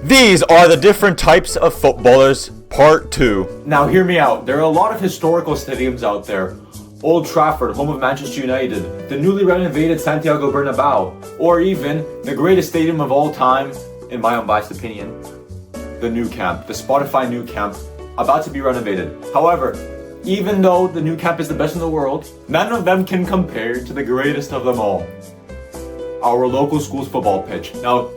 These are the different types of footballers, part 2. Now hear me out. There are a lot of historical stadiums out there. Old Trafford, home of Manchester United, the newly renovated Santiago Bernabeu, or even the greatest stadium of all time, in my unbiased opinion, the Nou Camp, the Spotify Nou Camp, about to be renovated. However, even though the Nou Camp is the best in the world, none of them can compare to the greatest of them all, our local school's football pitch. Now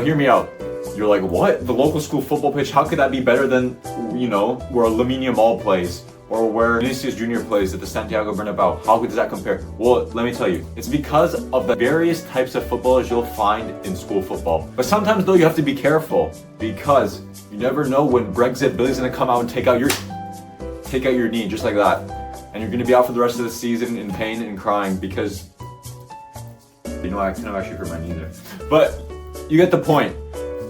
hear me out. You're like, what? The local school football pitch, how could that be better than, where Aluminium Mall plays? Or where Vinicius Jr. plays at the Santiago Bernabeu? How does that compare? Well, let me tell you. It's because of the various types of footballers you'll find in school football. But sometimes though, you have to be careful because you never know when Brexit Billy's gonna come out and take out your knee just like that. And you're gonna be out for the rest of the season in pain and crying because, I couldn't have actually hurt my knee there. But you get the point.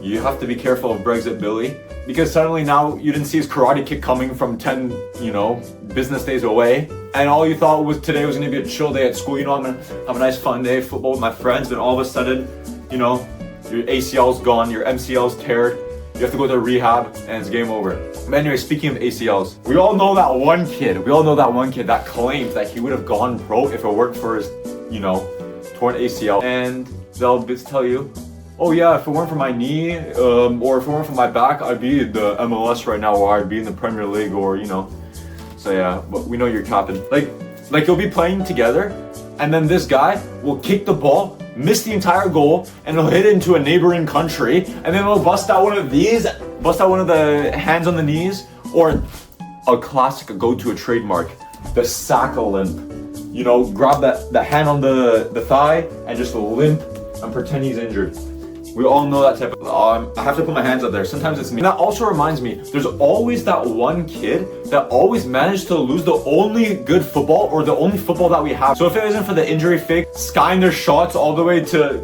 You have to be careful of Brexit Billy because suddenly now you didn't see his karate kick coming from 10, business days away. And all you thought was today was going to be a chill day at school. I'm going to have a nice fun day of football with my friends. Then all of a sudden, your ACL's gone, your MCL's teared. You have to go to rehab and it's game over. But anyway, speaking of ACLs, we all know that one kid that claims that he would have gone pro if it weren't for his, torn ACL. And they'll tell you, oh yeah, if it weren't for my knee, or if it weren't for my back, I'd be in the MLS right now, or I'd be in the Premier League, or So yeah, but we know you're capping. Like you'll be playing together, and then this guy will kick the ball, miss the entire goal, and he'll hit it into a neighboring country, and then he'll bust out one of the hands on the knees, or a classic, a go-to, a trademark, the Saka limp. Grab that hand on the thigh and just limp and pretend he's injured. We all know that type of, I have to put my hands up there. Sometimes it's me. And that also reminds me, there's always that one kid that always managed to lose the only good football or the only football that we have. So if it isn't for the injury fake, skying their shots all the way to,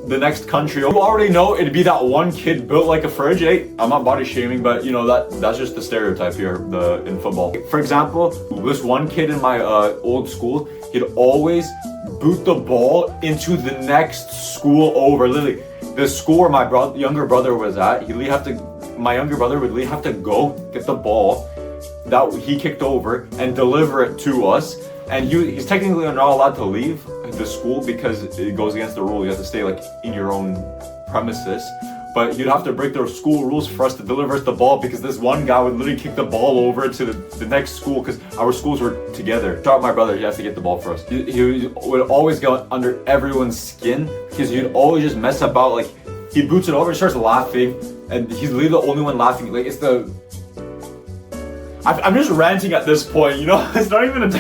the next country, you already know it'd be that one kid built like a fridge. Hey, I'm not body shaming, but that's just the stereotype here in football. For example, this one kid in my old school, he'd always boot the ball into the next school over. Literally, the school where my younger brother was at, my younger brother would have to go get the ball that he kicked over and deliver it to us. And he's technically not allowed to leave the school because it goes against the rule. You have to stay in your own premises. But you'd have to break the school rules for us to deliver us the ball because this one guy would literally kick the ball over to the next school because our schools were together. Shout out my brother, he has to get the ball for us. He would always go under everyone's skin because he'd always just mess about. He boots it over and starts laughing, and he's literally the only one laughing. I'm just ranting at this point, It's not even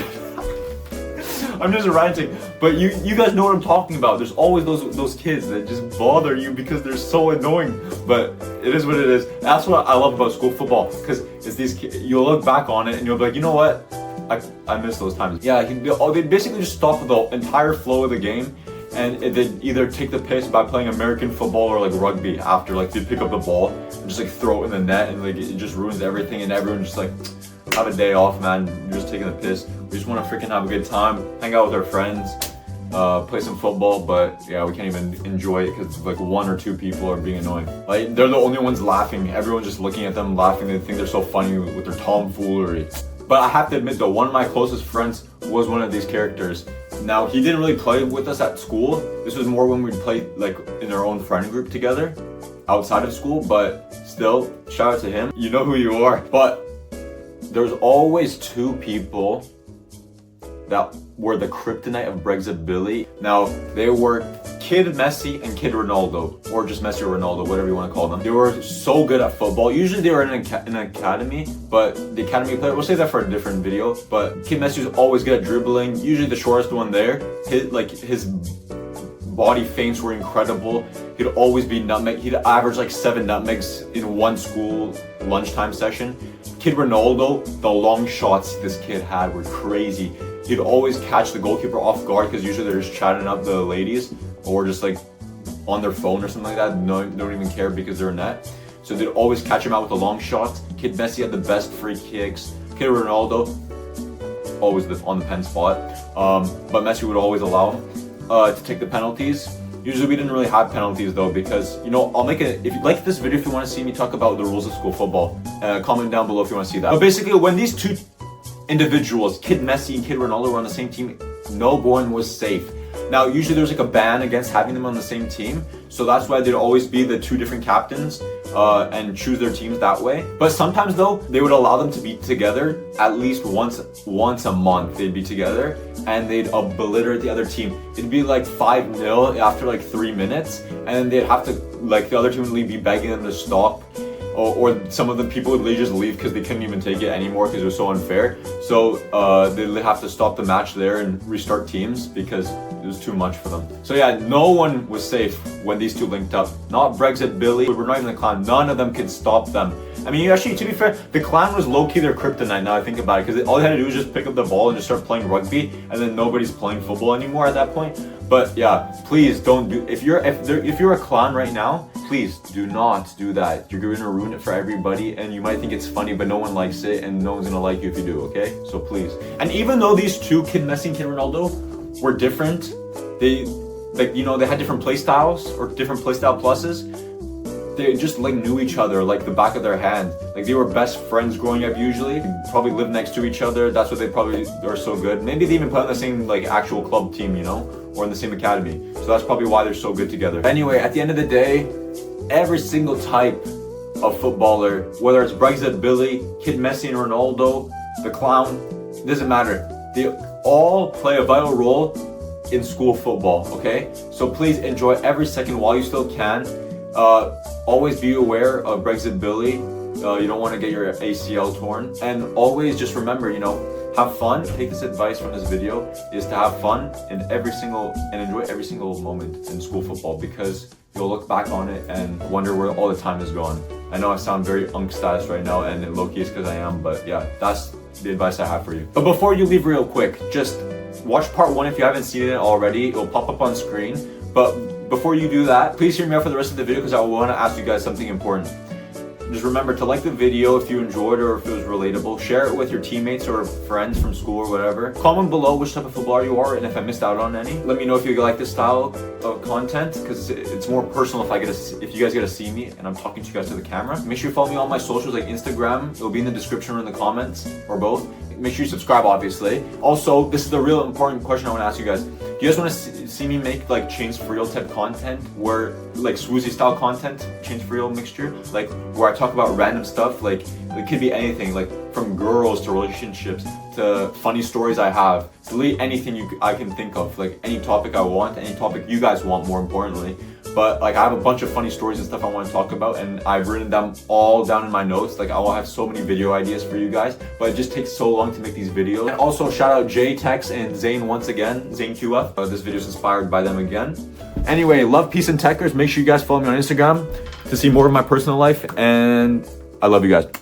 I'm just ranting, but you guys know what I'm talking about. There's always those kids that just bother you because they're so annoying, but it is what it is. That's what I love about school football, because it's these kids, you'll look back on it and you'll be like, you know what? I miss those times. Yeah, they basically just stop the entire flow of the game, and they'd either take the piss by playing American football or rugby after, they'd pick up the ball and just throw it in the net, and it just ruins everything, and everyone just have a day off, man. You're just taking the piss. We just want to freaking have a good time, hang out with our friends, play some football, but yeah, we can't even enjoy it because one or two people are being annoying. They're the only ones laughing. Everyone's just looking at them laughing. They think they're so funny with their tomfoolery. But I have to admit though, one of my closest friends was one of these characters. Now, he didn't really play with us at school. This was more when we'd play in our own friend group together outside of school, but still, shout out to him. You know who you are. But there's always two people that were the kryptonite of Brexit Billy. Now, they were Kid Messi and Kid Ronaldo, or just Messi or Ronaldo, whatever you want to call them. They were so good at football. Usually they were in an academy, but the academy player, we'll save that for a different video. But Kid Messi was always good at dribbling, usually the shortest one there. His body feints were incredible. He'd always be nutmeg. He'd average 7 nutmegs in one school lunchtime session. Kid Ronaldo, the long shots this kid had were crazy. He'd always catch the goalkeeper off guard because usually they're just chatting up the ladies or just on their phone or something like that. No, don't even care because they're in net. So they'd always catch him out with the long shots. Kid Messi had the best free kicks. Kid Ronaldo, always on the pen spot. But Messi would always allow him to take the penalties. Usually we didn't really have penalties though, because I'll make it. If you like this video, if you want to see me talk about the rules of school football, comment down below if you want to see that. But basically, when these two individuals, Kid Messi and Kid Ronaldo, were on the same team, no one was safe. Now, usually there's like a ban against having them on the same team, so that's why there'd always be the two different captains and choose their teams that way. But sometimes though, they would allow them to be together at least once a month. They'd be together and they'd obliterate the other team. It'd be like 5-0 after like 3 minutes, and then they'd have to, like, the other team would be begging them to stop. Or some of the people would just leave because they couldn't even take it anymore because it was so unfair. So they'd have to stop the match there and restart teams because it was too much for them. So yeah, no one was safe when these two linked up. Not Brexit Billy, we're not even the clan. None of them could stop them. I mean, actually, to be fair, the clan was low-key their kryptonite now I think about it, because all they had to do was just pick up the ball and just start playing rugby, and then nobody's playing football anymore at that point. But yeah, please don't do, if you're a clan right now, please do not do that. You're gonna ruin it for everybody, and you might think it's funny, but no one likes it, and no one's gonna like you if you do, okay? So please. And even though these two, Kid Messi and Kid Ronaldo, were different, they had different play styles or different play style pluses. They just like knew each other like the back of their hand. Like they were best friends growing up usually. They probably lived next to each other. That's why they probably are so good. Maybe they even play on the same like actual club team, or in the same academy. So that's probably why they're so good together. Anyway, at the end of the day, every single type of footballer, whether it's Brexit Billy, Kid Messi and Ronaldo, the clown, it doesn't matter. They all play a vital role in school football, okay? So please enjoy every second while you still can. Always be aware of Brexit Billy. You don't want to get your ACL torn. And always just remember, have fun. Take this advice from this video, is to have fun and enjoy every single moment in school football, because you'll look back on it and wonder where all the time is gone. I know I sound very unk status right now, and low-key is because I am, but yeah, that's the advice I have for you. But before you leave real quick, just watch part 1 if you haven't seen it already. It'll pop up on screen. But before you do that, please hear me out for the rest of the video, because I want to ask you guys something important. Just remember to like the video if you enjoyed or if it was relatable. Share it with your teammates or friends from school or whatever. Comment below which type of footballer you are and if I missed out on any. Let me know if you like this style of content, because it's more personal if you guys get to see me and I'm talking to you guys to the camera. Make sure you follow me on my socials like Instagram. It'll be in the description or in the comments, or both. Make sure you subscribe, obviously. Also, this is the real important question I want to ask you guys. Do you guys want to see me make like Chains for Real type content, where like Swoozy style content, Chains for Real mixture, like where I talk about random stuff, like it could be anything, like from girls to relationships to funny stories I have, to literally anything I can think of, like any topic I want, any topic you guys want, more importantly. But like I have a bunch of funny stories and stuff I want to talk about, and I've written them all down in my notes. Like I will have so many video ideas for you guys, but it just takes so long to make these videos. And also shout out Jay, Tex, and Zane once again, Zane QF. This video is inspired by them again. Anyway, love, peace, and techers. Make sure you guys follow me on Instagram to see more of my personal life, and I love you guys.